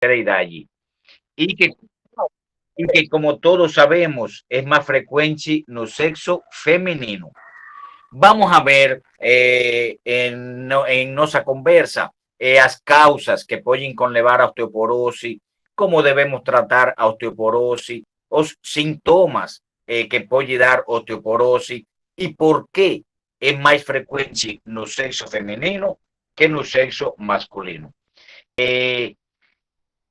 tercera idade y que como todos sabemos es más frecuente no sexo femenino. Vamos a ver en nuestra conversa las causas que pueden conllevar a osteoporosis, cómo debemos tratar a osteoporosis, los síntomas que puede dar osteoporosis y por qué es más frecuente no sexo femenino que no sexo masculino. Eh,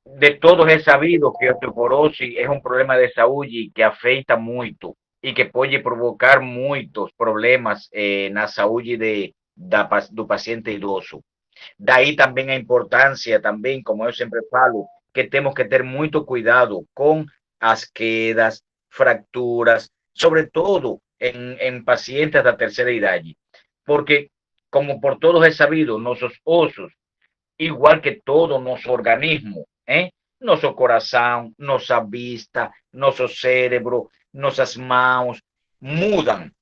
de todos es sabido que a osteoporosis es un problema de salud que afecta mucho y que puede provocar muchos problemas na saúde do paciente idoso. Daí também a importância, também, como eu sempre falo, que temos que ter muito cuidado com as quedas, fracturas, sobretudo em pacientes da terceira idade, porque, como por todos é sabido, nossos ossos igual que todo nuestro organismo, nuestro corazón, nuestra vista, nuestro cerebro, nuestras manos, mudan,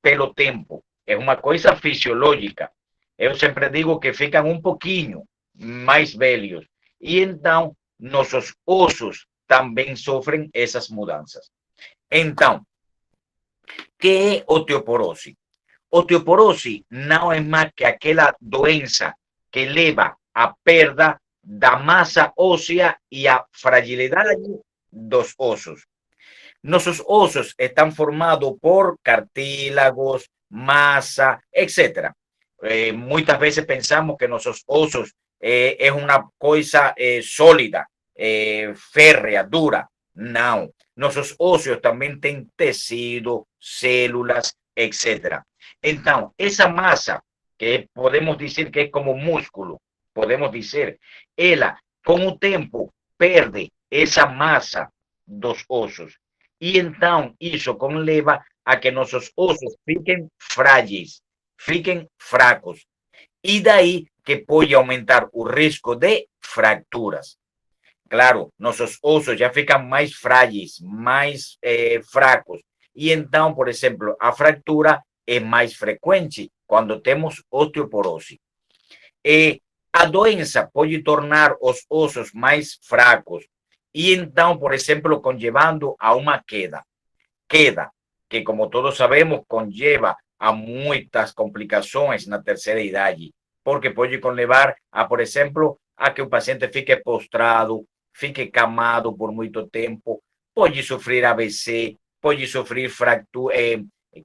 pelo tempo. Es una cosa fisiológica. Yo siempre digo que fican un poquinho más velhos. Y entonces, nuestros osos también sufren esas mudanzas. Entonces, ¿qué es osteoporosis? Osteoporosis no es más que aquella doença que eleva a perda da masa ósea y a fragilidad dos osos. Nuestros osos están formados por cartílagos, masa, etc. Muchas veces pensamos que nuestros osos es una cosa sólida, férrea, dura. No, nuestros osos también tienen tejido, células, etc. Entonces, esa masa que podemos decir que es como músculo, podemos decir, ella con el tiempo perde esa masa dos osos. Y entonces eso conlleva a que nuestros osos fiquen frágiles, fiquen fracos. Y de ahí que puede aumentar el riesgo de fracturas. Claro, nuestros osos ya fican más frágiles, más fracos. Y entonces, por ejemplo, a fractura es más frecuente cuando tenemos osteoporosis. A doença pode tornar os ossos mais fracos e então, por exemplo, conllevando a uma queda que, como todos sabemos, conlleva a muitas complicações na terceira idade, porque pode conlevar a, por exemplo, a que o paciente fique postrado, fique camado por muito tempo, pode sofrer AVC, pode sofrer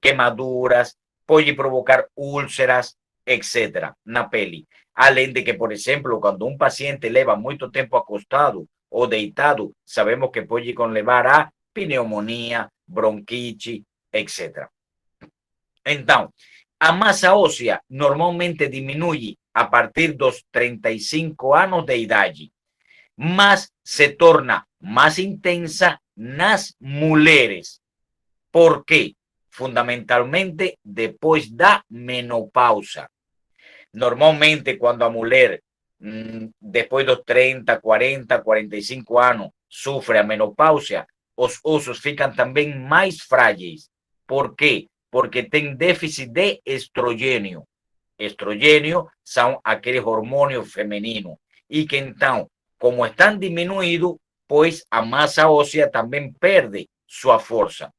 queimaduras, pode provocar úlceras, etc. na pele. Além de que, por exemplo, quando um paciente leva muito tempo acostado ou deitado, sabemos que pode conlevar a pneumonia, bronquite, etc. Então, a massa óssea normalmente diminui a partir dos 35 anos de idade, mas se torna mais intensa nas mulheres. Por quê? Fundamentalmente depois da menopausa. Normalmente, quando a mulher, depois dos 30, 40, 45 anos, sofre a menopausia, os ossos ficam também mais frágeis. Por quê? Porque tem déficit de estrogênio. Estrogênio são aqueles hormônios femininos. E que então, como estão diminuídos, pois a massa óssea também perde sua força.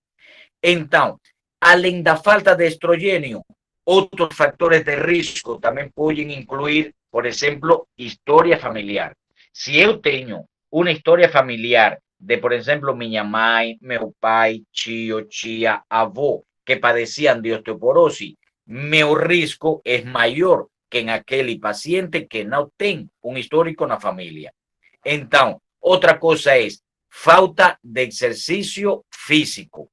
Então, além da falta de estrogênio, outros fatores de risco também podem incluir, por exemplo, história familiar. Se eu tenho uma história familiar de, por exemplo, minha mãe, meu pai, tio, tia, avô, que padeciam de osteoporose, meu risco é maior que em aquele paciente que não tem um histórico na família. Então, outra coisa é falta de exercício físico.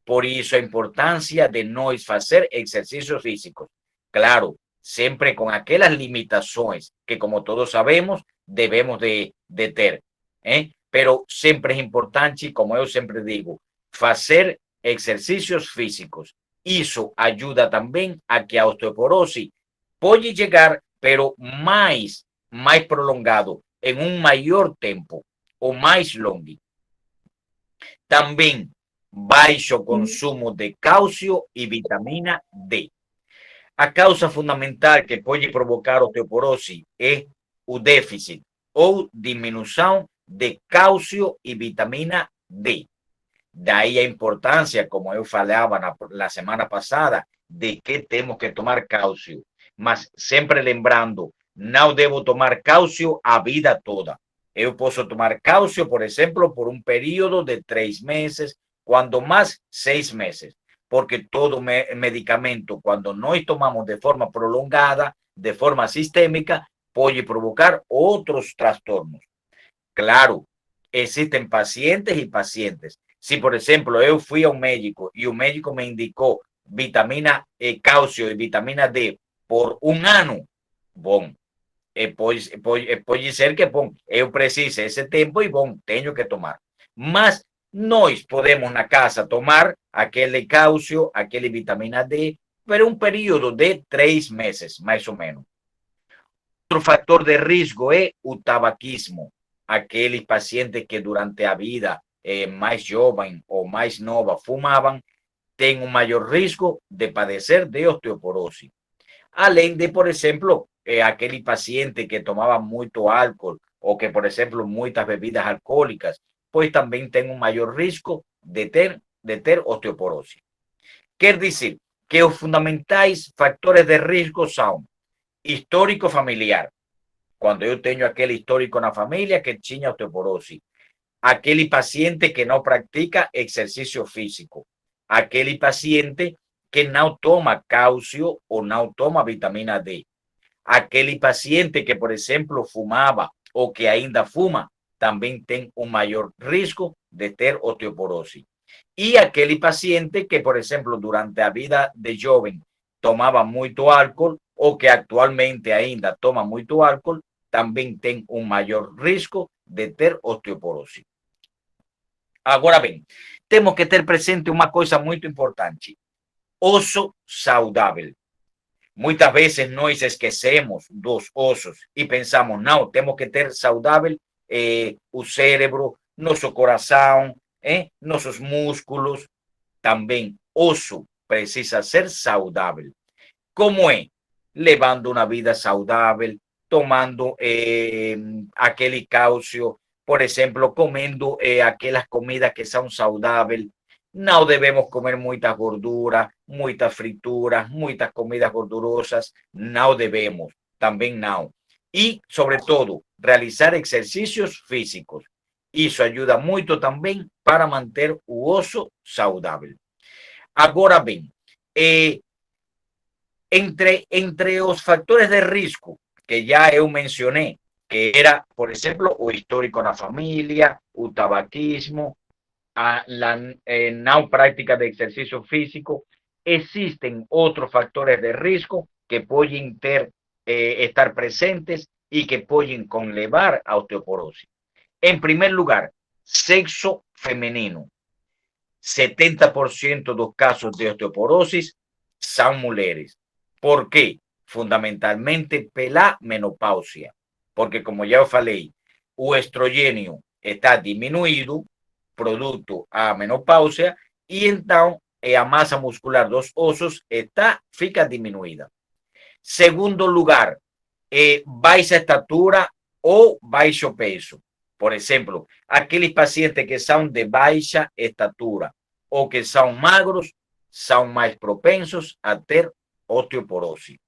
Por isso a importância de nós fazer exercícios físicos. Claro, sempre com aquelas limitações que, como todos sabemos, devemos de ter. Pero sempre é importante, como eu sempre digo, fazer exercícios físicos. Isso ajuda também a que a osteoporose pode chegar, pero mais prolongado, em um maior tempo, ou mais longo. Também baixo consumo de cálcio e vitamina D. A causa fundamental que pode provocar osteoporose é o déficit ou diminuição de cálcio e vitamina D. Daí a importância, como eu falava na semana passada, de que temos que tomar cálcio. Mas sempre lembrando, não devo tomar cálcio a vida toda. Eu posso tomar cálcio, por exemplo, por um período de 3 meses, quando mais 6 meses. Porque todo medicamento, quando nós tomamos de forma prolongada, de forma sistêmica, pode provocar outros transtornos. Claro, existen pacientes y pacientes. Si, por ejemplo, yo fui a un médico y un médico me indicó vitamina calcio y vitamina D por un año, bom, pode ser que bom, eu precise esse tempo e bom, tenho que tomar. Mas nós podemos na casa tomar aquele cálcio, aquele vitamina D, por um período de 3 meses, mais ou menos. Outro fator de risco é o tabaquismo. Aqueles pacientes que durante a vida mais jovem ou mais nova fumavam, têm um maior risco de padecer de osteoporose. Além de, por exemplo, aquele paciente que tomava muito álcool ou que, por exemplo, muitas bebidas alcoólicas, pois também tem um maior risco de ter osteoporose. Quer dizer que os fundamentais fatores de risco são histórico familiar, quando eu tenho aquele histórico na família que tinha osteoporose, aquele paciente que não pratica exercício físico, aquele paciente que não toma cálcio ou não toma vitamina D, aquele paciente que, por exemplo, fumava ou que ainda fuma, também tem um maior risco de ter osteoporose. E aquele paciente que, por exemplo, durante a vida de jovem tomava muito álcool ou que atualmente ainda toma muito álcool, também tem um maior risco de ter osteoporose. Agora bem, temos que ter presente uma coisa muito importante: osso saudável. Muitas vezes nós esquecemos dos ossos e pensamos, não, temos que ter saudável o cérebro, nosso coração, nossos músculos. Também osso precisa ser saudável. Como é? Levando uma vida saudável, tomando aquele cálcio, por exemplo, comendo aquelas comidas que são saudáveis. Não devemos comer muita gordura, muitas frituras, muitas comidas gordurosas. Não devemos, também não. E, sobretudo, realizar exercícios físicos. Isso ajuda muito também para manter o osso saudável. Agora bem, entre os fatores de risco que já eu mencionei, que era, por exemplo, o histórico na família, o tabaquismo, a não prática de exercício físico, existem outros fatores de risco que podem estar presentes e que podem conlevar a osteoporose. Em primeiro lugar, sexo feminino. 70% dos casos de osteoporose são mulheres. Por quê? Fundamentalmente pela menopausia. Porque, como já eu falei, o estrogênio está diminuído, produto a menopausia, e então a massa muscular dos ossos fica diminuída. Segundo lugar, baixa estatura ou baixo peso. Por exemplo, aqueles pacientes que são de baixa estatura ou que são magros são mais propensos a ter osteoporose.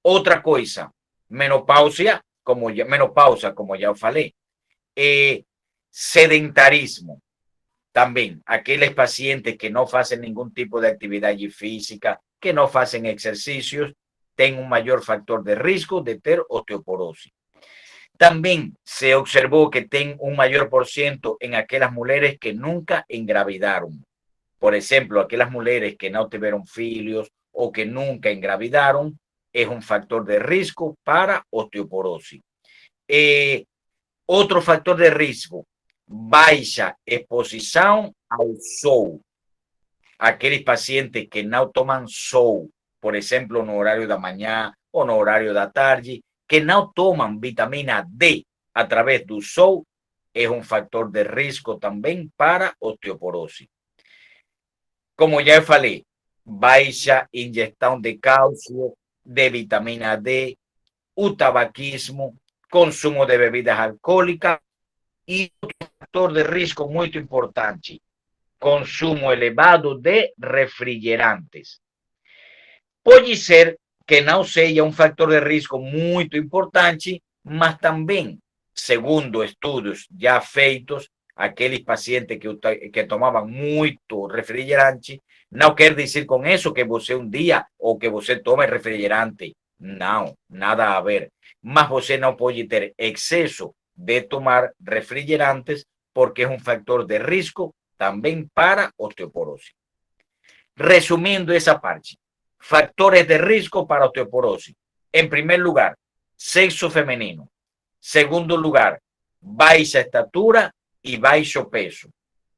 Outra coisa, menopausa, como já eu falei, sedentarismo. Também, aqueles pacientes que não fazem nenhum tipo de atividade física, que não fazem exercícios, têm um maior fator de risco de ter osteoporose. Também se observou que tem um maior porcento em aquelas mulheres que nunca engravidaram. Por exemplo, aquelas mulheres que não tiveram filhos ou que nunca engravidaram, é um fator de risco para osteoporose. Outro fator de risco, baixa exposição ao sol. Aqueles pacientes que não tomam sol, por exemplo, no horário da manhã ou no horário da tarde, que não tomam vitamina D através do sol, é um fator de risco também para osteoporose. Como já falei, baixa ingestão de cálcio, de vitamina D, o tabaquismo, consumo de bebidas alcohólicas y otro factor de risco muy importante, consumo elevado de refrigerantes. Pode ser que não seja um fator de risco muito importante, mas também, segundo estudos já feitos, aqueles pacientes que tomavam muito refrigerante, não quer dizer com isso que você um dia ou que você tome refrigerante. Não, nada a ver. Mas você não pode ter excesso de tomar refrigerantes porque é um fator de risco também para osteoporose. Resumiendo esa parte, factores de riesgo para osteoporosis. En primer lugar, sexo femenino. Segundo lugar, baja estatura y bajo peso.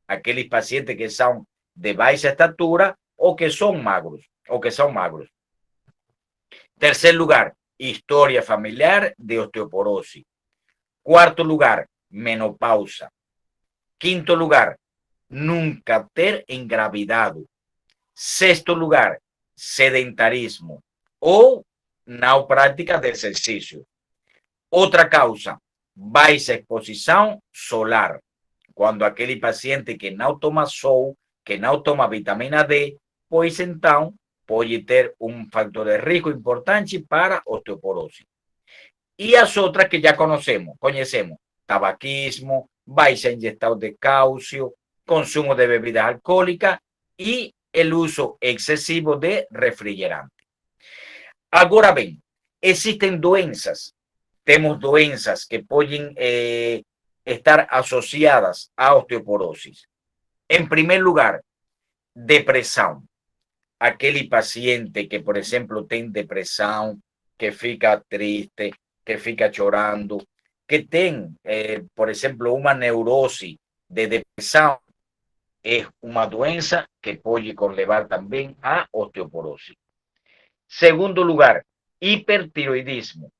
Aquellos pacientes que son de baja estatura o que son magros. Tercer lugar, historia familiar de osteoporosis. Cuarto lugar, menopausa. Quinto lugar, nunca ter engravidado. Sexto lugar, sedentarismo o no práctica de ejercicio. Otra causa, baja exposición solar. Cuando aquel paciente que no toma sol, que no toma vitamina D, pues entonces puede tener un factor de riesgo importante para osteoporosis. Y las otras que ya conocemos, tabaquismo, baja ingestado de calcio, consumo de bebidas alcohólicas y el uso excesivo de refrigerante. Ahora bien, existen doenças, tenemos doenças que pueden estar asociadas a osteoporosis. En primer lugar, depresión. Aquel paciente que, por ejemplo, tiene depresión, que fica triste, que fica llorando, que tiene, por ejemplo, una neurosis de depresión, es una doença que puede conllevar también a osteoporosis. Segundo lugar, hipertiroidismo.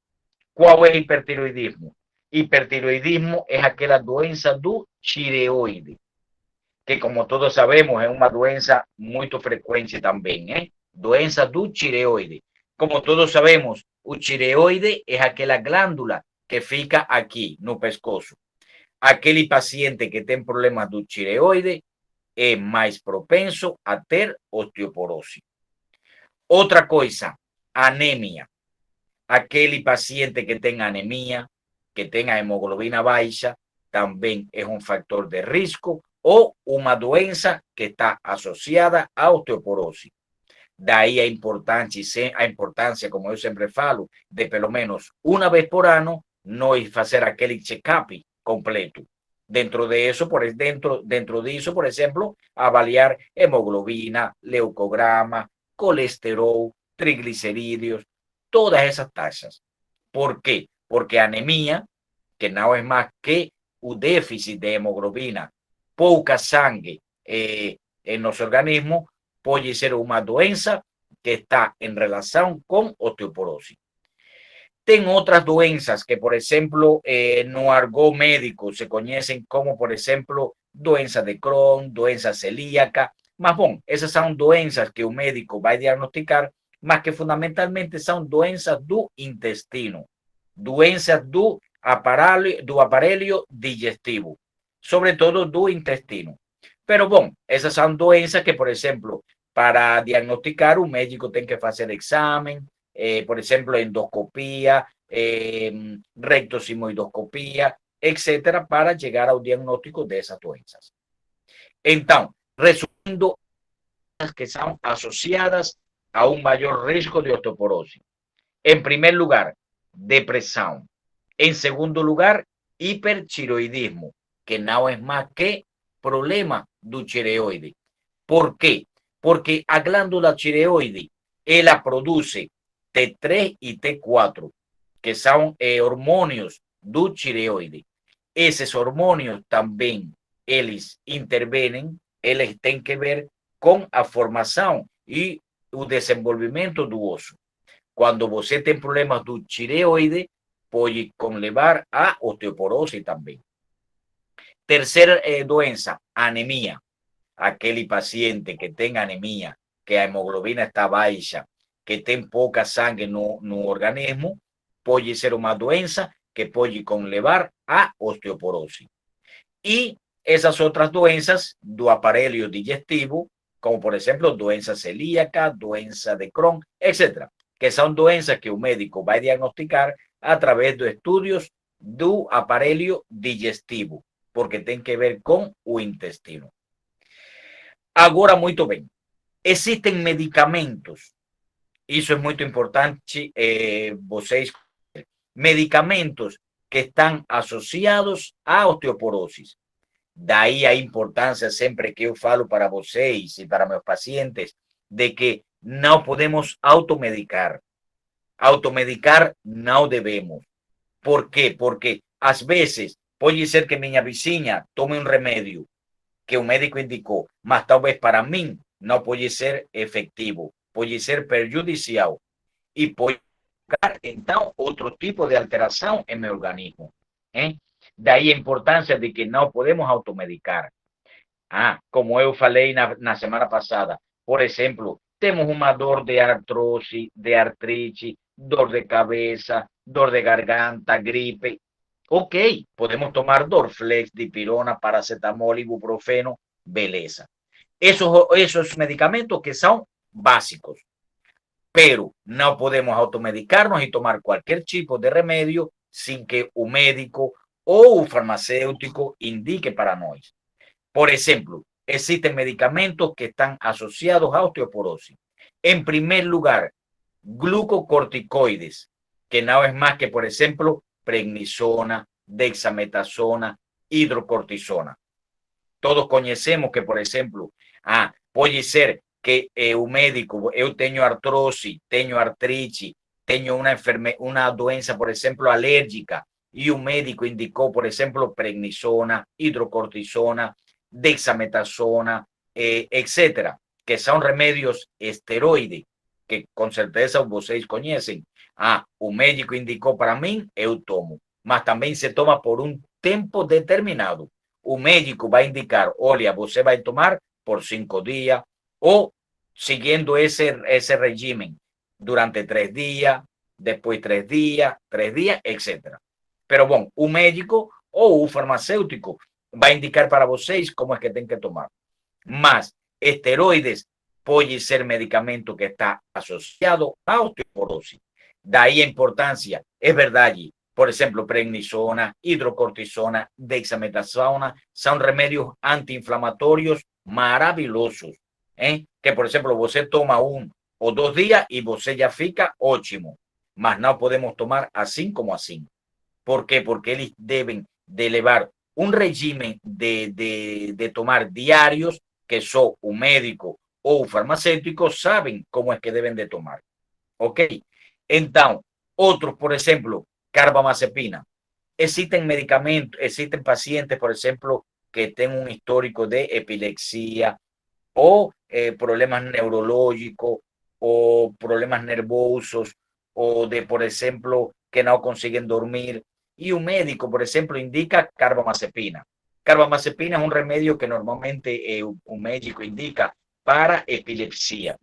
¿Cuál es hipertiroidismo? Hipertiroidismo es aquella doença do tireoide, que como todos sabemos es una doença muy frecuente también, doença do tireoide. Como todos sabemos, o tireoide es aquella glándula que fica aquí, no pescoço. Aquel paciente que tiene problemas do tireoide es más propenso a ter osteoporosis. Otra cosa, anemia. Aquel paciente que tenga anemia, que tenga hemoglobina baja, también es un factor de riesgo o una doença que está asociada a osteoporosis. Daí a importância, como eu sempre falo, de pelo menos uma vez por ano nós fazer aquele check-up completo. Dentro de eso, por ejemplo, avaliar hemoglobina, leucograma, colesterol, triglicerídeos, todas esas tasas. ¿Por qué? Porque anemia, que no es más que un déficit de hemoglobina, poca sangre en los organismos, puede ser una doença que está en relación con osteoporosis. Ten otras doenças que, por ejemplo, no argot médico se conocen como, por ejemplo, doença de Crohn, doença celíaca. Mas, bom, esas son doenças que un médico va a diagnosticar, mas que fundamentalmente son doenças do intestino, doenças do aparelho digestivo, sobre todo do intestino. Pero, bom, esas son doenças que, por ejemplo, para diagnosticar, un médico tiene que hacer examen, por ejemplo, endoscopía, rectosimoidoscopía, etcétera, para llegar a un diagnóstico de esas doenças. Entonces, resumiendo, que son asociadas a un mayor riesgo de osteoporosis. En primer lugar, depresión. En segundo lugar, hipertiroidismo, que no es más que problema do tireoide. ¿Por qué? Porque a glándula tireoide, ella produce T3 y T4, que son hormonios do tireoide. Esos hormonios también, ellos intervienen, ellos tienen que ver con la formación y el desenvolvimiento do osso. Cuando você tem problemas do tireoide, puede conllevar a osteoporosis también. Tercera doença, anemia. Aquel paciente que tenga anemia, que la hemoglobina está baja, que tiene poca sangre no organismo, puede ser una doença que puede conllevar a osteoporosis. Y esas otras doenças do aparelho digestivo, como por ejemplo doença celíaca, doença de Crohn, etcétera, que son doenças que un médico va a diagnosticar a través de estudios do aparelho digestivo, porque tem que ver con o intestino. Agora, muito bem, existem medicamentos, isso é muito importante, vocês, medicamentos que estão associados à osteoporosis. Daí a importância sempre que eu falo para vocês e para meus pacientes de que não podemos automedicar. Automedicar não devemos. Por quê? Porque às vezes pode ser que minha vizinha tome um remédio que o médico indicou, mas talvez para mim não pode ser efetivo, pode ser prejudicial e pode provocar então outro tipo de alteração em meu organismo. Daí a importância de que não podemos automedicar. Como eu falei na semana passada, por exemplo, temos uma dor de artrose, de artrite, dor de cabeça, dor de garganta, gripe. Ok, podemos tomar Dorflex, dipirona, paracetamol, ibuprofeno, beleza. Esos medicamentos que son básicos, pero no podemos automedicarnos y tomar cualquier tipo de remedio sin que un médico o un farmacéutico indique para nosotros. Por ejemplo, existen medicamentos que están asociados a osteoporosis. En primer lugar, glucocorticoides, que no es más que, por ejemplo, prednisona, dexametasona, hidrocortisona. Todos conocemos que, por ejemplo, puede ser que un médico, yo tengo artrosis, tengo artritis, tengo una doença, por ejemplo, alérgica, y un médico indicó, por ejemplo, prednisona, hidrocortisona, dexametasona, etcétera, que son remedios esteroides, que con certeza vocês conocen. Un médico indicó para mí, eu tomo, mas también se toma por un tiempo determinado. Un médico va a indicar, olha, você vai tomar por 5 días o siguiendo ese régimen durante 3 días, después 3 días, etcétera. Pero bueno, un médico o un farmacéutico va a indicar para vocês como es que tienen que tomar. Más esteroides puede ser medicamento que está asociado a osteoporosis. Daí a importancia, es verdad, por ejemplo, prednisona, hidrocortisona, dexametasona, son remedios antiinflamatorios maravillosos, que por ejemplo, você toma 1 o 2 días y você ya fica ótimo, mas no podemos tomar así como así. ¿Por qué? Porque ellos deben de elevar un régimen de tomar diarios, que son un médico o un farmacéutico saben cómo es que deben de tomar. Ok, entonces, otros, por ejemplo, carbamazepina. Existen medicamentos, existen pacientes, por ejemplo, que tienen un histórico de epilepsia o problemas neurológicos o problemas nervosos o de, por ejemplo, que no consiguen dormir. Y un médico, por ejemplo, indica carbamazepina. Carbamazepina es un remedio que normalmente un médico indica para epilepsia.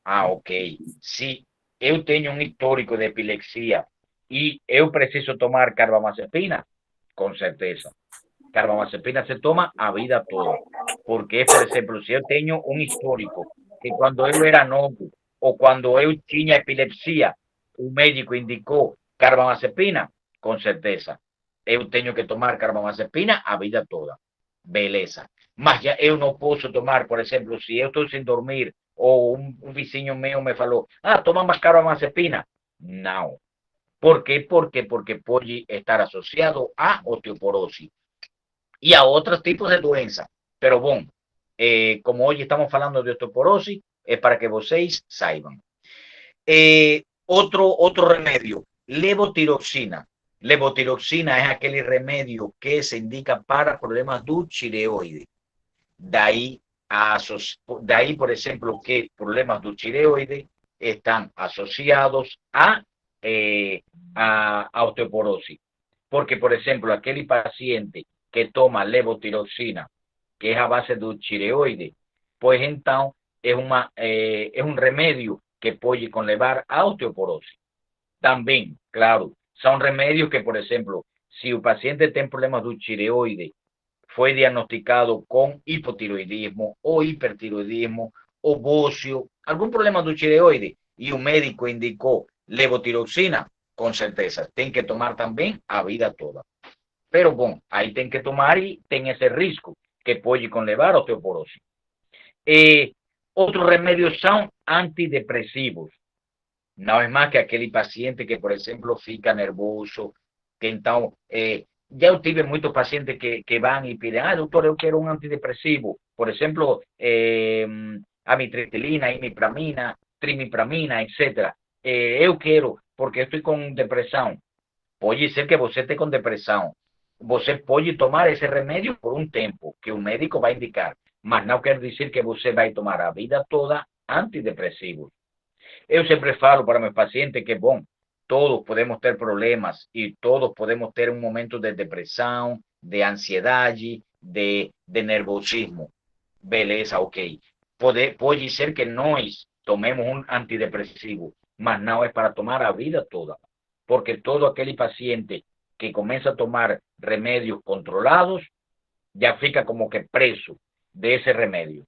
Ok, si eu tenho um histórico de epilepsia e eu preciso tomar carbamazepina, com certeza. Carbamazepina se toma a vida toda. Porque, por exemplo, se eu tenho um histórico que quando eu era novo ou quando eu tinha epilepsia, o médico indicou carbamazepina, com certeza. Eu tenho que tomar carbamazepina a vida toda. Beleza. Mas já eu não posso tomar, por exemplo, se eu estou sem dormir ou um vizinho meu me falou, toma mais carbamazepina. Não. Por quê? Porque pode estar associado a osteoporose y a otros tipos de doenças. Pero bueno, como hoy estamos hablando de osteoporosis, es para que vocês saiban. Otro remedio, levotiroxina. Levotiroxina es aquel remedio que se indica para problemas do tireoide. De ahí, por ejemplo, que problemas do tireoide están asociados a osteoporosis. Porque, por ejemplo, aquel paciente que toma levotiroxina, que es a base de tireoide, pues entonces es un remedio que puede conllevar a osteoporosis. También, claro, São remédios que, por exemplo, se o paciente tem problemas do tireoide, foi diagnosticado com hipotiroidismo ou hipertiroidismo ou bócio, algum problema do tireoide, e o médico indicou levotiroxina, com certeza, tem que tomar também a vida toda. Pero, bom, aí tem que tomar e tem esse risco que pode conlevar a osteoporose. Outros remédios são antidepressivos. Não é mais que aquele paciente que, por exemplo, fica nervoso, que então, já eu tive muitos pacientes que vão e pedem, doutor, eu quero um antidepressivo, por exemplo, amitriptilina, imipramina, trimipramina, etc. Eu quero, porque eu estou com depressão. Pode ser que você esteja com depressão. Você pode tomar esse remédio por um tempo, que o médico vai indicar, mas não quer dizer que você vai tomar a vida toda antidepressivos. Eu sempre falo para meus pacientes que, bom, todos podemos ter problemas e todos podemos ter um momento de depressão, de ansiedade, de nervosismo. Beleza, ok. Pode ser que nós tomemos um antidepressivo, mas não é para tomar a vida toda. Porque todo aquele paciente que começa a tomar remédios controlados já fica como que preso de ese remedio.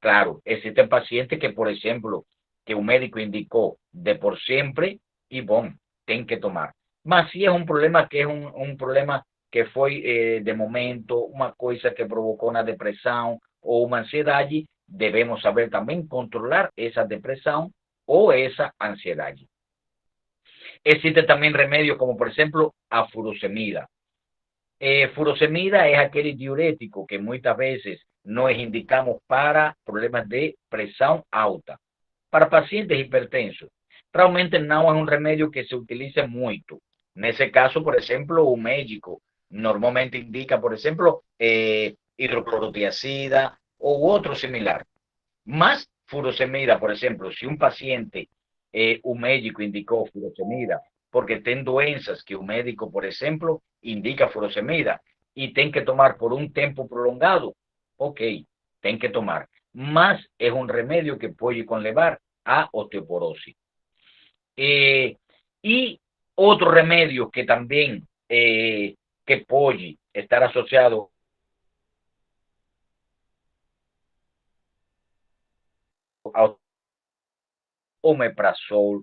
Claro, existen pacientes que, por ejemplo, que un médico indicó de por siempre y, bom, tienen que tomar. Mas si es un problema que es un problema que fue de momento, una cosa que provocó una depresión o una ansiedad, debemos saber también controlar esa depresión o esa ansiedad. Existe también remedios como, por ejemplo, a furosemida. Furosemida es aquel diurético que muchas veces nos indicamos para problemas de presión alta, para pacientes hipertensos. Realmente no es un remedio que se utilice mucho. En ese caso, por ejemplo, un médico normalmente indica, por ejemplo, hidroclorotiazida u otro similar. Más furosemida, por ejemplo, si un paciente, un médico indicó furosemida, porque ten doenças que o médico, por exemplo, indica furosemida e tem que tomar por um tempo prolongado, ok, tem que tomar. Mas é um remédio que pode conlevar a osteoporose. E outro remédio que também que pode estar associado ao omeprazol,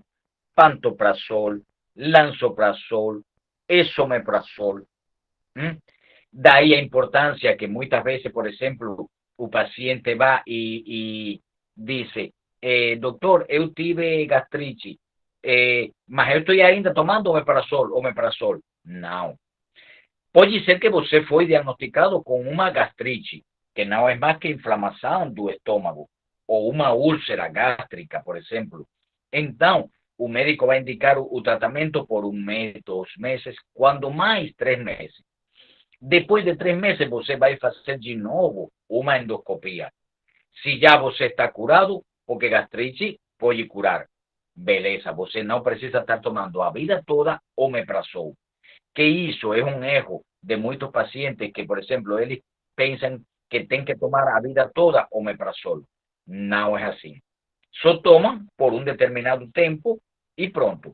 pantoprazol, lansoprazol, esomeprazol. Daí a importância que muitas vezes, por exemplo, o paciente vai e diz, doutor, eu tive gastrite, mas eu estou ainda tomando omeprazol. Não. Pode ser que você foi diagnosticado com uma gastrite, que não é mais que inflamação do estômago, ou uma úlcera gástrica, por exemplo. Então, o médico vai indicar o tratamento por um mês, 2 meses, quando mais 3 meses. Depois de 3 meses, você vai fazer de novo uma endoscopia. Se já você está curado, porque gastrite pode curar. Beleza, você não precisa estar tomando a vida toda omeprazol. Que isso é um erro de muitos pacientes que, por exemplo, eles pensam que tem que tomar a vida toda omeprazol. Não é assim. Só tomam por um determinado tempo e pronto.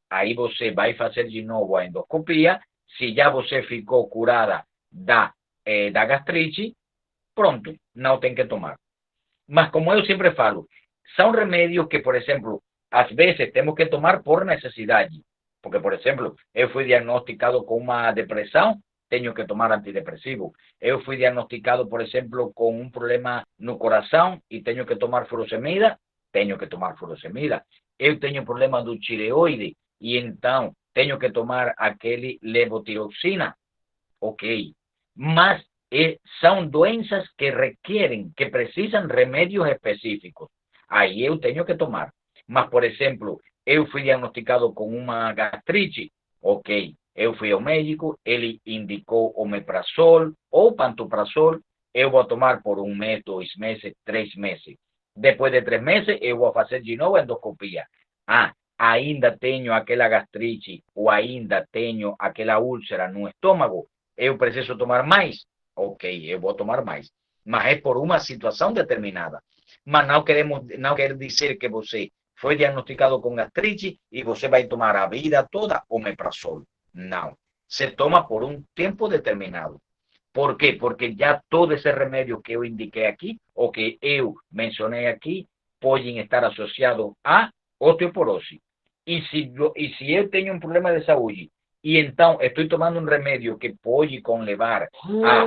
Aí você vai fazer de novo a endoscopia. Se já você ficou curada da gastrite, pronto, não tem que tomar. Mas como eu sempre falo, são remédios que, por exemplo, às vezes temos que tomar por necessidade. Porque, por exemplo, eu fui diagnosticado com uma depressão, tenho que tomar antidepressivo. Eu fui diagnosticado, por exemplo, com um problema no coração e tenho que tomar furosemida, tenho que tomar furosemida. Eu tenho problema do tireoide e então tenho que tomar aquele levotiroxina, ok. Mas são doenças que requerem, que precisam remédios específicos. Aí eu tenho que tomar. Mas, por exemplo, eu fui diagnosticado com uma gastrite, ok. Eu fui ao médico, ele indicou omeprazol ou pantoprazol, eu vou tomar por um mês, 2 meses, 3 meses. Depois de 3 meses, eu vou fazer de novo a endoscopia. Ainda tenho aquela gastrite ou ainda tenho aquela úlcera no estômago, eu preciso tomar mais? Ok, eu vou tomar mais. Mas é por uma situação determinada. Mas não quer dizer que você foi diagnosticado con gastritis y você vai tomar a vida toda omeprazol. No, se toma por un tiempo determinado. ¿Por qué? Porque ya todo ese remedio que yo indiqué aquí o que yo mencioné aquí pueden estar asociados a osteoporosis. Y si yo tengo un problema de salud y entonces estoy tomando un remedio que puede conllevar a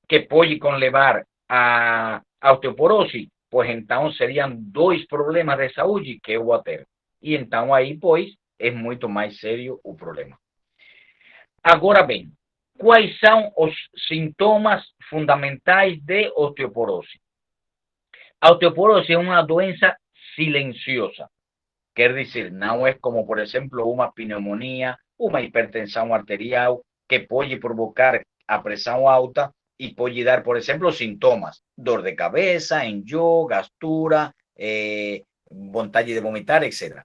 que puede conllevar a osteoporosis, pues entonces serían dos problemas de salud que yo voy a tener. Y entonces ahí pues es mucho más serio el problema. Agora bem, quais são os sintomas fundamentais de osteoporose? A osteoporose é uma doença silenciosa. Quer dizer, não é como, por exemplo, uma pneumonia, uma hipertensão arterial, que pode provocar a pressão alta e pode dar, por exemplo, sintomas: dor de cabeça, enjoo, gastura, vontade de vomitar, etc.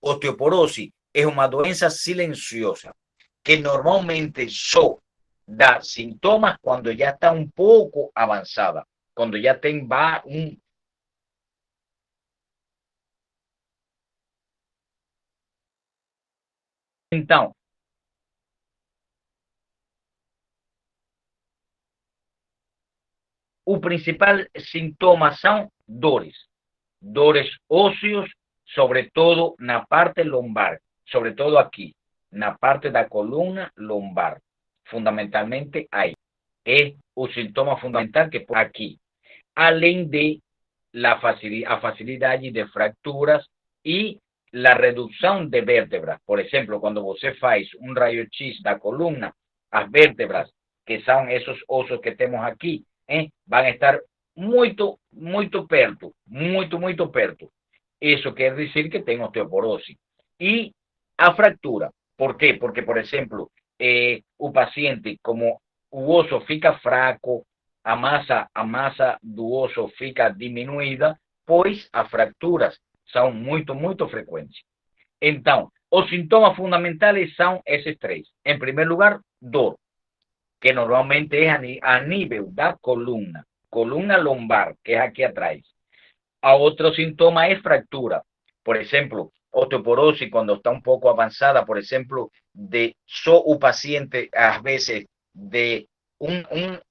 Osteoporose é uma doença silenciosa que normalmente só da sintomas cuando ya está un poco avanzada, cuando ya va un... Então, o principal sintoma são dores óseos, sobre todo na parte lombar, sobre todo aqui, na parte da coluna lombar, fundamentalmente aí. É o sintoma fundamental que aqui, além de a facilidade de fracturas e la reducción de vértebras. Por ejemplo, cuando você faz un raio-x da columna, as vértebras, que son esos osos que tenemos aquí, van a estar muy perto, muy perto. Eso quiere decir que tengo osteoporosis. Y a fractura. ¿Por qué? Porque, por ejemplo, un paciente, como o osso fica fraco, a massa do osso fica diminuída, pois as fracturas são muito frequentes. Então, os sintomas fundamentais são esses três. Em primeiro lugar, dor, que normalmente é a nível da coluna lombar, que é aqui atrás. A outro sintoma é fractura. Por exemplo, osteoporose, quando está um pouco avançada, por exemplo, de só o paciente, às vezes, de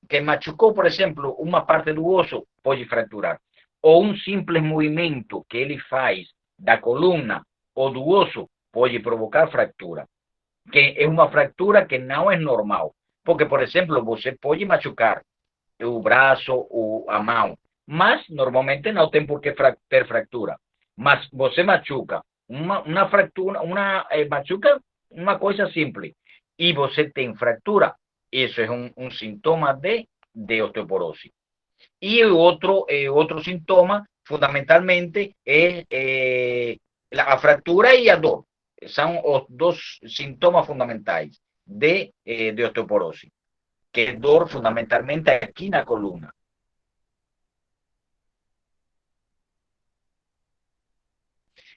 que machucou, por exemplo, uma parte do osso, pode fracturar. Ou um simples movimento que ele faz da coluna ou do osso pode provocar fractura. Que é uma fractura que não é normal. Porque, por exemplo, você pode machucar o braço ou a mão, mas normalmente não tem por que ter fractura. Mas você machuca uma fractura, machuca uma coisa simples e você tem fractura, isso é um sintoma de osteoporose. E outro sintoma, fundamentalmente, é a fractura e a dor. São os dois sintomas fundamentais de osteoporose, que é dor fundamentalmente aqui na coluna.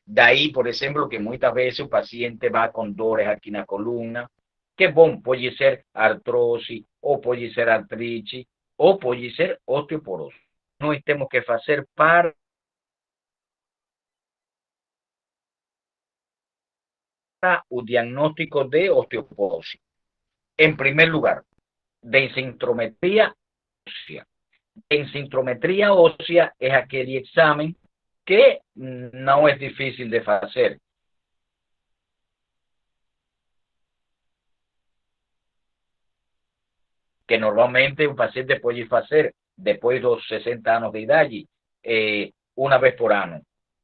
Daí, por exemplo, que muitas vezes o paciente vai com dores aqui na coluna, que bom, pode ser artrose, ou pode ser artrite, ou pode ser osteoporose. Nós temos que fazer para o diagnóstico de osteoporose. Em primeiro lugar, densitometria ósea. Densitometria ósea é aquele exame que não é difícil de fazer. Que normalmente un paciente pode fazer depois dos 60 anos de idade, uma vez por ano,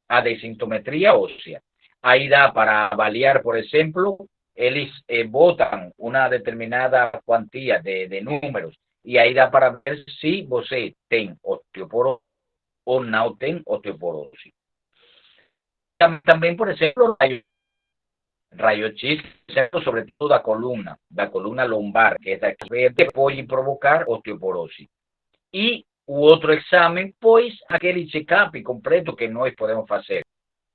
a densitometria ósea. Aí dá para avaliar, por exemplo, eles botam uma determinada quantia de números, e aí dá para ver se você tem osteoporose ou não tem osteoporose. Também, por exemplo, raio-x, sobre todo da coluna lombar, que é daqui verde, pode provocar osteoporose. E o outro exame, pois, aquele check-up completo que nós podemos fazer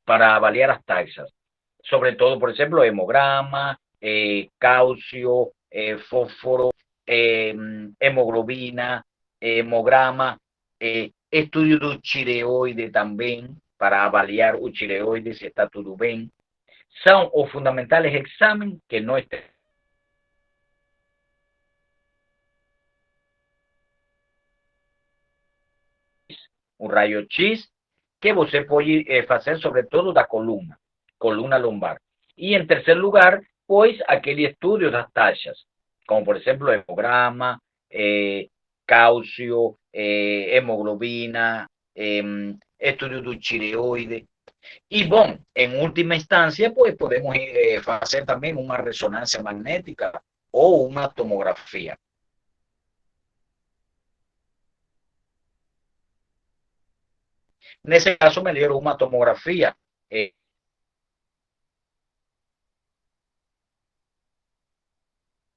para avaliar as taxas. Sobre todo, por exemplo, hemograma, cálcio, fósforo, hemoglobina, hemograma, estudio do tireoide também, para avaliar o tireoide se está tudo bem. São os fundamentais exames que nós temos. Um raio-x que você pode fazer sobretudo da coluna lombar. E em terceiro lugar, pois, aquele estudo das taxas, como por exemplo hemograma, cálcio, hemoglobina, estudo do tireoide. E bom, em última instância, pues podemos fazer também uma ressonância magnética ou uma tomografia. Nesse caso, melhor uma tomografia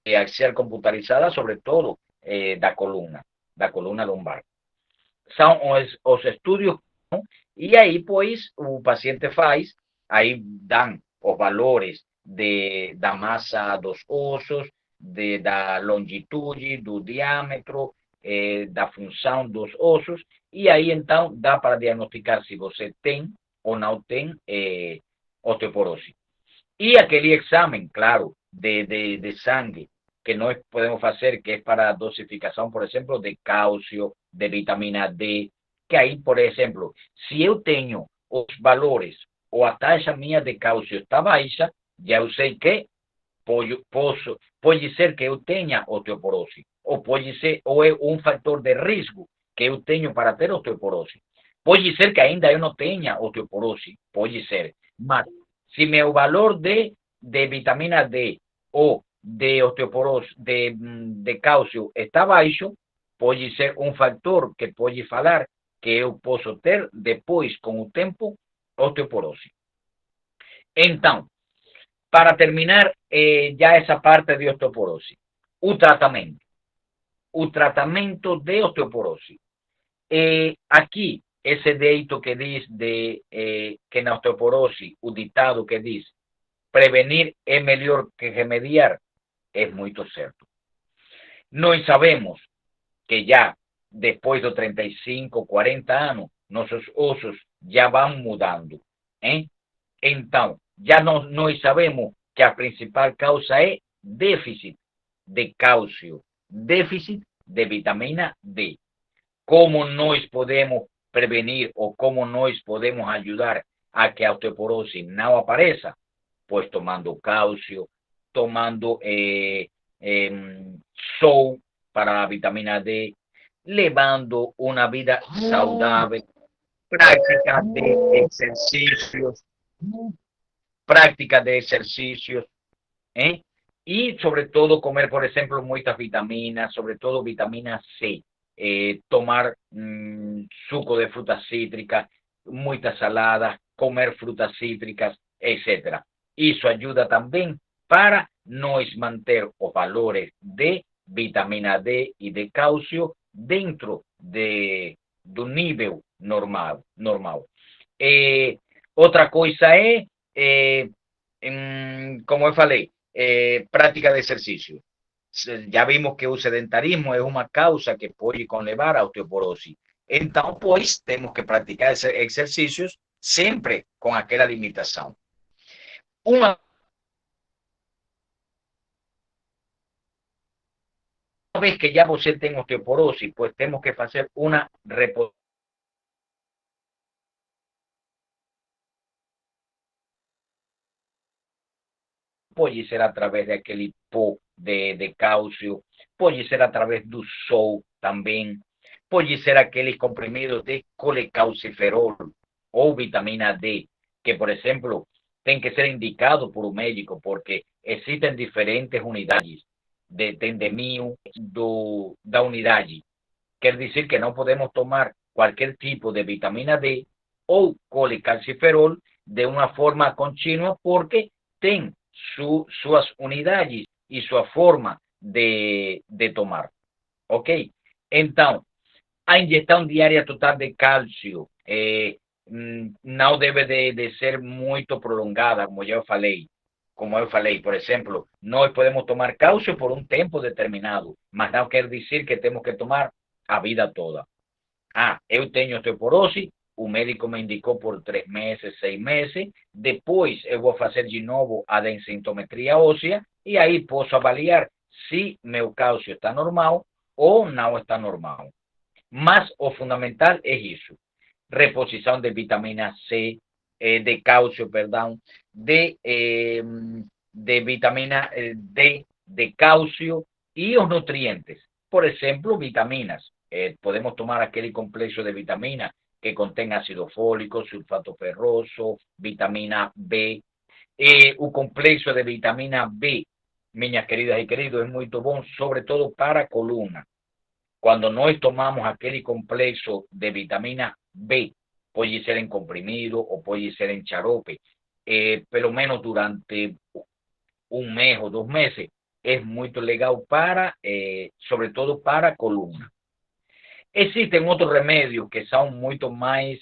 axial computarizada, sobre todo da coluna lombar. São os estudios e aí, pois, o paciente faz, aí dan os valores da massa dos ossos, da longitude, do diâmetro, da função dos ossos, e aí então dá para diagnosticar se você tem ou não tem osteoporose. E aquele exame, claro, de sangue que nós podemos fazer, que é para dosificação, por exemplo, de cálcio, de vitamina D, que aí, por exemplo, se eu tenho os valores ou a taxa minha de cálcio está baixa, já eu sei que pode ser que eu tenha osteoporose, ou pode ser, ou é um fator de risco que eu tenho para ter osteoporose. Pode ser que ainda eu não tenha osteoporose, pode ser, mas se meu valor de vitamina D ou de osteoporose, de cálcio está baixo, pode ser um fator que pode falar que eu posso ter depois, com o tempo, osteoporose. Então, para terminar já essa parte de osteoporose, o tratamento. O tratamento de osteoporose. Aqui, esse dito que diz que na osteoporose, o ditado que diz prevenir é melhor que remediar, é muito certo. Nós sabemos que já depois dos 35, 40 anos, nossos ossos já vão mudando. Hein? Então, já nós sabemos que a principal causa é déficit de cálcio, déficit de vitamina D. Como nós podemos prevenir ou como nós podemos ajudar a que a osteoporose não apareça? Pues tomando cálcio, tomando sol para la vitamina D, llevando una vida saludable, práctica de ejercicios, práctica de ejercicios, ¿eh? Y sobre todo comer, por ejemplo, muchas vitaminas, sobre todo vitamina C, tomar suco de frutas cítricas, muchas saladas, comer frutas cítricas, etcétera. Isso ayuda también para nos manter os valores de vitamina D y de cálcio dentro do nível normal. Outra coisa é, como eu falei, prática de exercício. Já vimos que o sedentarismo é uma causa que pode conlevar a osteoporose. Então, pois, temos que praticar exercícios sempre com aquela limitação. Uma vez que já você tem osteoporose, pois temos que fazer uma reposição. Pode ser através daquele pó de cálcio, pode ser através do sol também, pode ser aqueles comprimidos de colecalciferol ou vitamina D, que, por exemplo, tem que ser indicado por um médico, porque existem diferentes unidades de endemio da unidade. Quer dizer que não podemos tomar qualquer tipo de vitamina D ou colecalciferol de uma forma contínua, porque tem suas unidades e sua forma de tomar. Ok? Então, a ingestão diária total de cálcio não deve de ser muito prolongada, como eu falei. Como eu falei, por exemplo, nós podemos tomar cálcio por um tempo determinado, mas não quer dizer que temos que tomar a vida toda. eu tenho osteoporose, o médico me indicou por 3 meses, 6 meses, depois eu vou fazer de novo a densitometria óssea e aí posso avaliar se meu cálcio está normal ou não está normal. Mas o fundamental é isso: reposição de vitamina C, de cálcio, perdão, de vitamina D, de cálcio e os nutrientes. Por exemplo, vitaminas. Podemos tomar aquele complexo de vitamina que contém ácido fólico, sulfato ferroso, vitamina B. O complexo de vitamina B, minhas queridas e queridos, é muito bom, sobretudo para a coluna. Cuando nós tomamos aquele complexo de vitamina B, pode ser en comprimido o pode ser en charope, pelo menos durante un mes o 2 meses, es muy legal para, sobre todo para a coluna. Existen outros remedios que são muito mais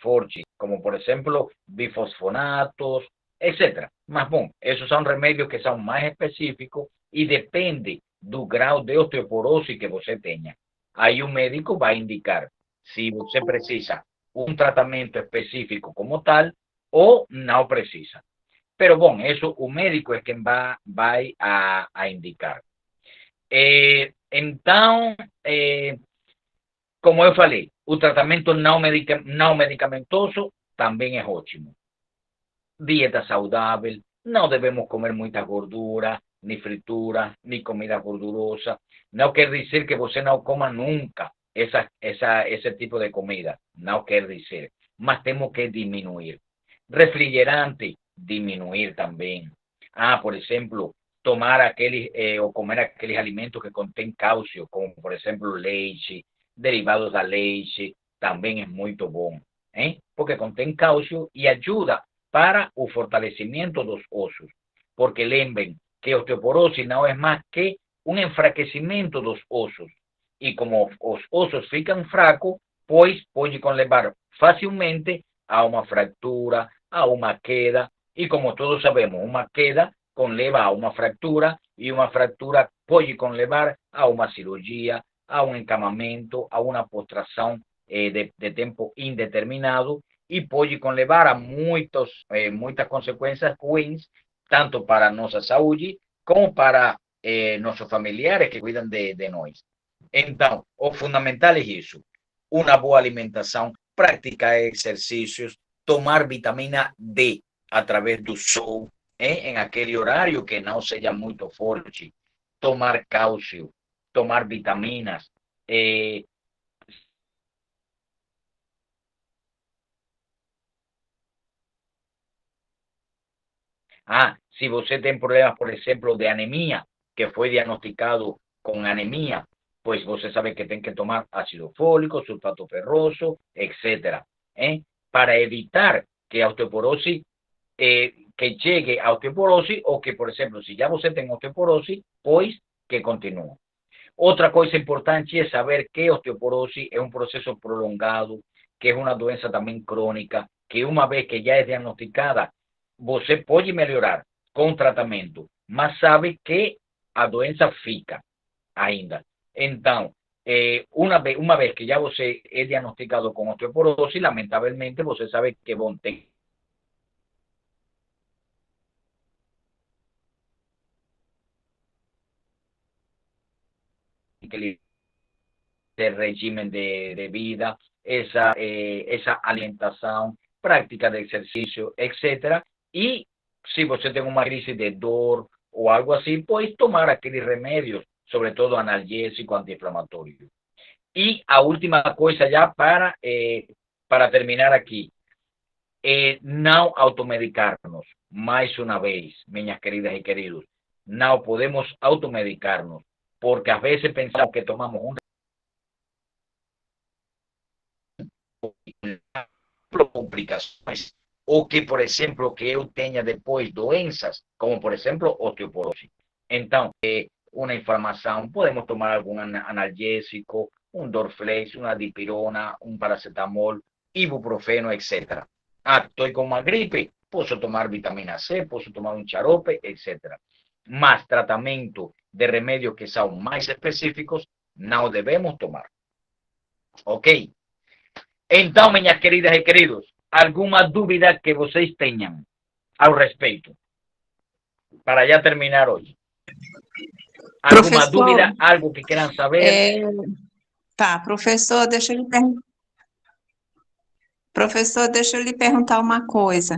fortes, como por exemplo bifosfonatos, etc. Mas bom, esses são remédios que são mais específicos e depende do grau de osteoporose que você tenha. Aí o médico vai indicar se você precisa um tratamento específico como tal ou não precisa. Pero bom, isso o médico é quem vai a indicar. Então, como eu falei, o tratamento não medicamentoso também é ótimo. Dieta saudável, não devemos comer muita gordura, nem fritura, nem comida gordurosa. Não quer dizer que você não coma nunca esse tipo de comida. Não quer dizer. Mas temos que diminuir. Refrigerante, diminuir também. Por exemplo, tomar aqueles ou comer aqueles alimentos que contêm cálcio, como por exemplo leite, derivados da leite, também é muito bom, hein? Porque contém cálcio e ajuda para o fortalecimento dos ossos. Porque lembrem que osteoporose não é mais que um enfraquecimento dos ossos. E como os ossos ficam fracos, pois pode levar facilmente a uma fratura, a uma queda. E como todos sabemos, uma queda conlleva a uma fractura e uma fractura pode conlevar a uma cirurgia, a um encamamento, a uma postração de tempo indeterminado e pode conlevar a muitas consequências ruins, tanto para a nossa saúde como para nossos familiares que cuidam de nós. Então, o fundamental é isso: uma boa alimentação, praticar exercícios, tomar vitamina D através do sol, em aquele horário que não seja muito forte, tomar cálcio, tomar vitaminas. Se você tem problemas, por exemplo, de anemia, que foi diagnosticado com anemia, pois você sabe que tem que tomar ácido fólico, sulfato ferroso, etc. Para evitar que a osteoporose, que chegue a osteoporose, ou que, por exemplo, se já você tem osteoporose, pois que continue. Outra coisa importante é saber que a osteoporose é um processo prolongado, que é uma doença também crônica, que uma vez que já é diagnosticada, você pode melhorar com tratamento, mas sabe que a doença fica ainda. Então, uma vez que já você é diagnosticado com osteoporose, lamentavelmente você sabe que vão ter que ese régimen de vida, esa alimentação, prática de exercício, etc. E se você tem uma crise de dor ou algo assim, pode tomar aqueles remédios, sobretudo analgésico, anti-inflamatório. E a última coisa já para terminar aqui, não automedicarnos. Mais uma vez, minhas queridas e queridos, não podemos automedicarnos, porque às vezes pensamos que tomamos um complicações, ou que, por exemplo, que eu tenha depois doenças, como por exemplo osteoporose. Então, uma inflamação, podemos tomar algum analgésico, um Dorflex, uma dipirona, um paracetamol, ibuprofeno, etc. Estou com uma gripe, posso tomar vitamina C, posso tomar um xarope, etc. Mas tratamento de remédios que são mais específicos, não devemos tomar. Ok? Então, minhas queridas e queridos, alguma dúvida que vocês tenham ao respeito? Para já terminar hoje. Alguma Professor, dúvida, algo que queiram saber? tá, professor, deixa eu lhe perguntar uma coisa.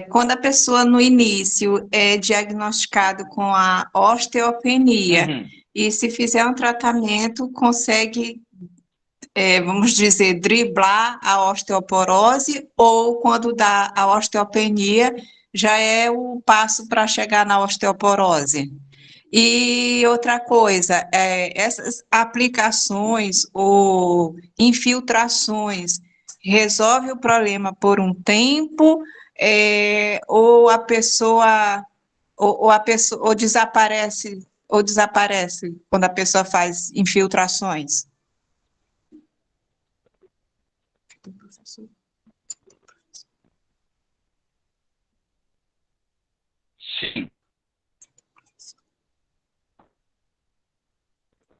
Quando a pessoa no início é diagnosticado com a osteopenia Uhum. e se fizer um tratamento, consegue, vamos dizer, driblar a osteoporose, ou quando dá a osteopenia, já é o passo para chegar na osteoporose? E outra coisa, essas aplicações ou infiltrações resolve o problema por um tempo, ou a pessoa ou desaparece quando a pessoa faz infiltrações? Sim.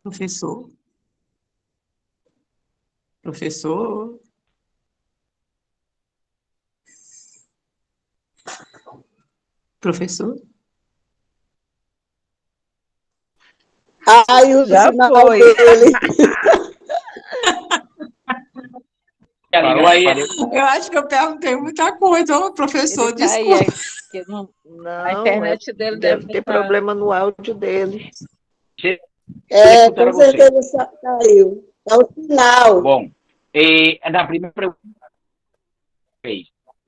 Professor? Professor? Professor? Ai, o Já sinal foi. dele. Parou aí. Eu acho que eu perguntei muita coisa, ô, Ele professor, tá aí, desculpa. que não, A não, internet dele deve deve ter estar. problema no áudio dele. Escutar Com a você. certeza saiu. É o sinal. Bom, na primeira pergunta,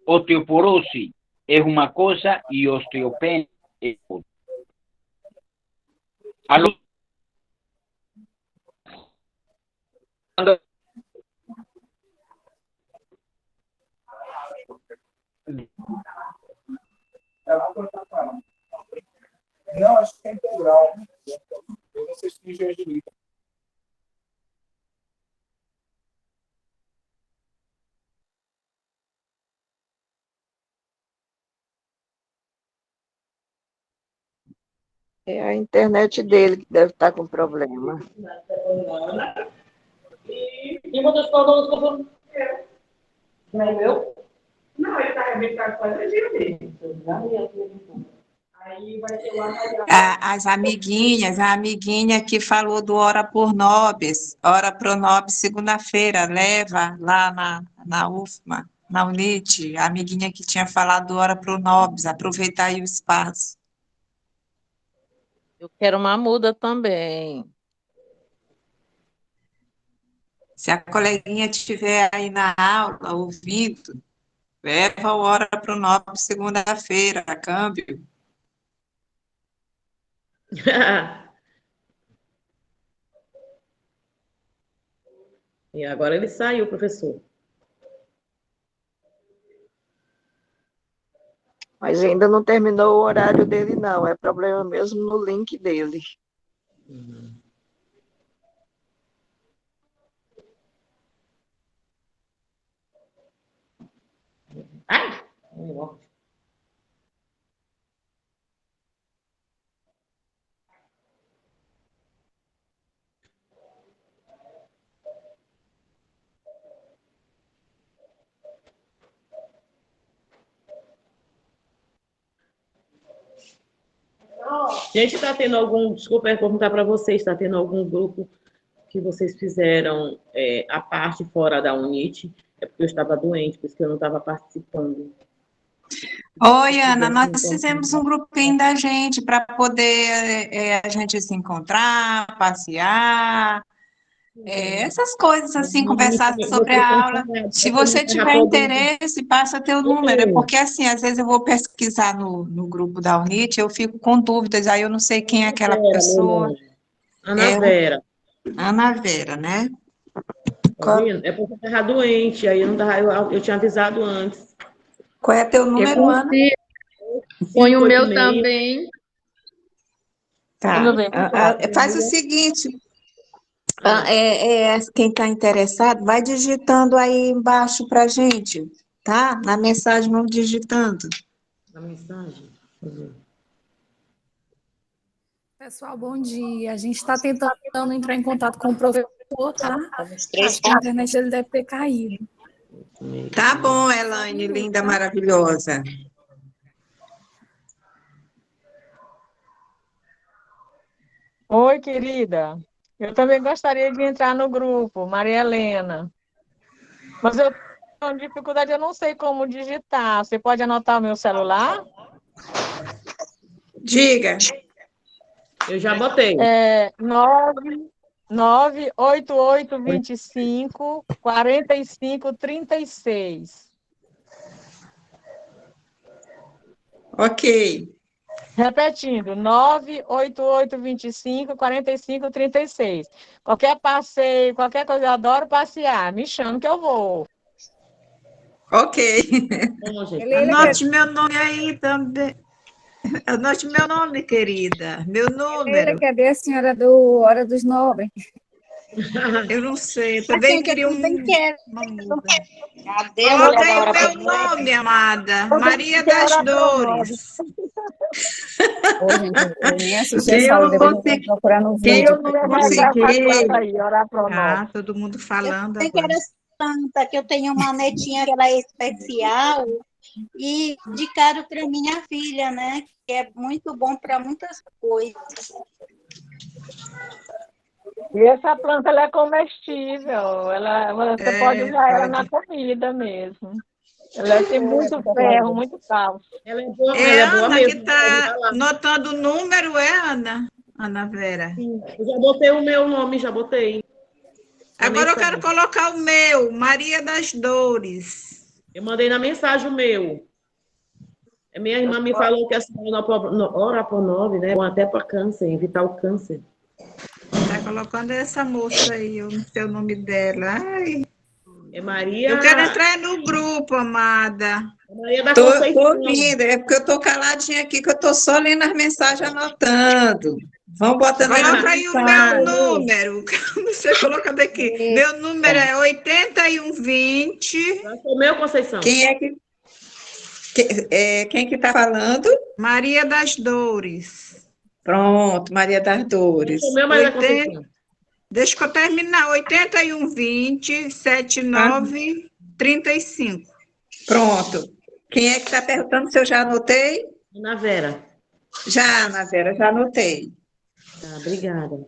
osteoporose é uma coisa e osteopenia é outra. Alô? Não, acho que é integral. Eu não sei se tem gergelim. É a internet dele que deve estar com problema. E vocês falam não é meu? Não, ele está arrebentado com a energia dele. Aí vai ter lá. A amiguinha que falou do Ora por Nobis, Ora pro Nobis, segunda-feira, leva lá na UFMA, na UNIT, a amiguinha que tinha falado do Ora pro Nobis, aproveitar aí o espaço. Eu quero uma muda também. Se a coleguinha estiver aí na aula, ouvindo, leva o Hora pro Nobis segunda-feira, a câmbio. E agora ele saiu, professor. Mas ainda não terminou o horário dele, não. É problema mesmo no link dele. Ai! Gente, está tendo algum. Desculpa perguntar para vocês, está tendo algum grupo que vocês fizeram a parte fora da UNIT? É porque eu estava doente, por isso que eu não estava participando. Oi, Ana, nós fizemos um grupinho da gente para poder a gente se encontrar, passear, essas coisas assim, conversar sobre a aula. Se você tiver interesse, passa teu número, porque assim, às vezes eu vou pesquisar no grupo da UNIT, eu fico com dúvidas, aí eu não sei quem é aquela pessoa. Ana Vera. Ana Vera, né? Tá vendo? É porque eu estava doente, aí eu não tava, eu tinha avisado antes. Qual é teu número, Ana? Põe o meu também. Tá. Faz o seguinte, quem está interessado, vai digitando aí embaixo para a gente, tá? Na mensagem, vamos digitando. Na mensagem? Pessoal, bom dia. A gente está tentando entrar em contato com o professor Pô, tá? Os três Acho que a internet dele deve ter caído. Tá bom, Elaine, linda, maravilhosa. Oi, querida. Eu também gostaria de entrar no grupo, Maria Helena. Mas eu tenho uma dificuldade, eu não sei como digitar. Você pode anotar o meu celular? Diga. Eu já botei. É 98825 4536. Ok. Repetindo, 98825 4536. Qualquer passeio, qualquer coisa, eu adoro passear. Me chama que eu vou. Ok. Bom, gente. Anote meu nome aí também. Anote meu nome, querida. Meu número. Cadê a senhora do Hora dos Nobres? Eu não sei. Também queria uma muda. Cadê a Coloca mulher da aí hora o meu pra nome, amada. Eu Maria tenho das hora pro Dores. Ô, gente, eu nem assisti Quem essa eu aula, não depois eu vou consegui, procurar no quem vídeo. eu não planta consegui. aí, orar pro Ah, todo mundo falando Eu quero agora. essa planta, que eu tenho uma netinha que ela é especial e indicaram para minha filha, né? Que é muito bom para muitas coisas. E essa planta ela é comestível, você pode usar ela na comida mesmo. Ela tem muito ferro, muito cálcio. Ela é boa, É ela é boa Ana mesmo. que está anotando o número, é Ana? Ana Vera. Sim, eu já botei o meu nome, já botei. Agora eu quero colocar o meu, Maria das Dores. Eu mandei na mensagem o meu. Minha irmã me falou que a senhora ora por nove, né? Bom até para câncer, evitar o câncer. Tá colocando essa moça aí, eu não sei o nome dela. Ai. É Maria. Eu quero entrar no grupo, amada. Maria da Tô Conceição. ouvindo, é porque eu tô caladinha aqui, que eu tô só lendo as mensagens anotando. Vão botando aí. Coloca aí o meu número. Não sei colocando aqui. Meu número é 8120. O meu, Conceição. Quem que tá falando? Maria das Dores. Pronto, Maria das Dores. O meu, Maria da Conceição. Deixa que eu terminar. 8120 7935. Pronto. Quem é que está perguntando se eu já anotei? Ana Vera. Já, Ana Vera, já anotei. Tá, obrigada.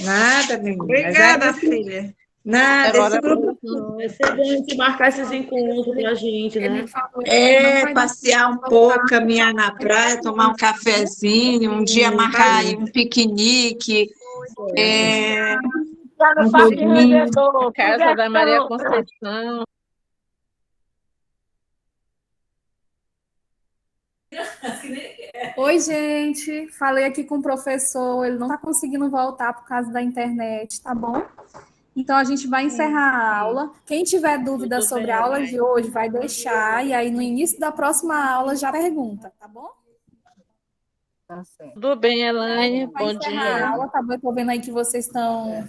Nada, menina. Obrigada, filha. Nada, esse grupo... É ser bom a gente marcar esses encontros com a gente, né? Passear um pouco, caminhar na praia, tomar um cafezinho, um dia marcar aí um piquenique. No Parque Rendedor, Casa da Maria Conceição. Oi, gente. Falei aqui com o professor, ele não está conseguindo voltar por causa da internet, tá bom? Então, a gente vai encerrar a aula. Quem tiver dúvida sobre a aula de hoje, vai deixar, e aí no início da próxima aula já pergunta, tá bom? Tudo bem, Elaine? Vai Bom encerrar a dia. aula, tá bom? Eu tô vendo aí que vocês estão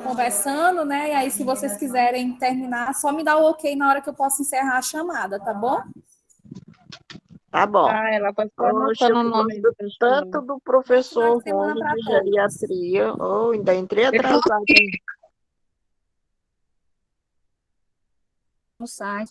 conversando, né? E aí, se vocês quiserem terminar, só me dá o ok na hora que eu possa encerrar a chamada, tá bom? Tá bom. Ela pode estar Poxa, anotando o eu nome gosto do tanto do professor semana Rony pra de todos. geriatria. Oh, ainda entrei atrasada. No site.